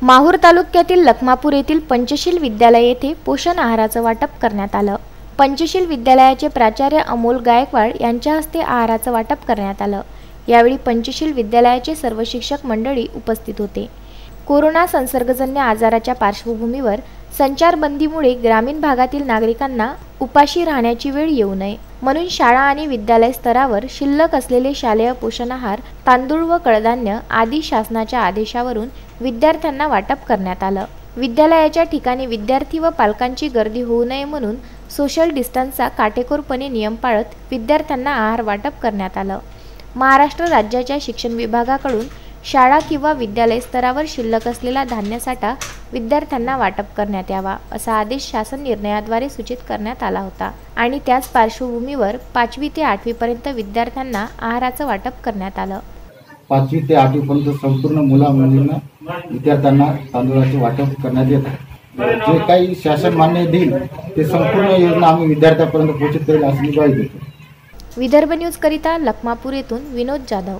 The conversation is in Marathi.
माहूर तालुक्यातील लखमापूर येथील पंचशील विद्यालय येथे पोषण आहाराचं वाटप करण्यात आलं। पंचशील विद्यालयाचे प्राचार्य अमोल गायकवाड यांच्या हस्ते आहाराचं वाटप करण्यात आलं। यावेळी पंचशील विद्यालयाचे सर्व शिक्षक मंडळी उपस्थित होते। कोरोना संसर्गजन्य आजाराच्या पार्श्वभूमीवर संचारबंदीमुळे ग्रामीण भागातील नागरिकांना उपाशी राहण्याची वेळ येऊ नये म्हणून शाळा आणि विद्यालय स्तरावर शिल्लक असलेले शालेय पोषण आहार, तांदूळ व कडधान्य आदी शासनाच्या आदेशावरून विद्यार्थ्यांना वाटप करण्यात आलं। विद्यालयाच्या ठिकाणी विद्यार्थी व पालकांची गर्दी होऊ नये म्हणून सोशल डिस्टन्सचा काटेकोरपणे नियम पाळत विद्यार्थ्यांना आहार वाटप करण्यात आलं। महाराष्ट्र राज्याच्या शिक्षण विभागाकडून शाळा किंवा विद्यालय स्तरावर शिल्लक असलेला धान्यसाठा विद्यार्थ्यांना वाटप करण्यात यावा असा आदेश शासन निर्णयाद्वारे सूचित करण्यात आला होता आणि त्याच पार्श्वभूमीवर 5वी ते 8वी पर्यंत विद्यार्थ्यांना आहाराचं वाटप करण्यात आलं। 5वी ते 8वी पर्यंत संपूर्ण मुलांना विद्यार्थ्यांना तांदूळाचे वाटप करण्यात येते। जे काही शासन मान्य देईल ते संपूर्ण योजना आम्ही विद्यार्थ्यांपर्यंत पोहोचत करेल अशी ग्वाही देतो। विदर्भ न्यूज करिता लखमापूर येथून विनोद जाधव।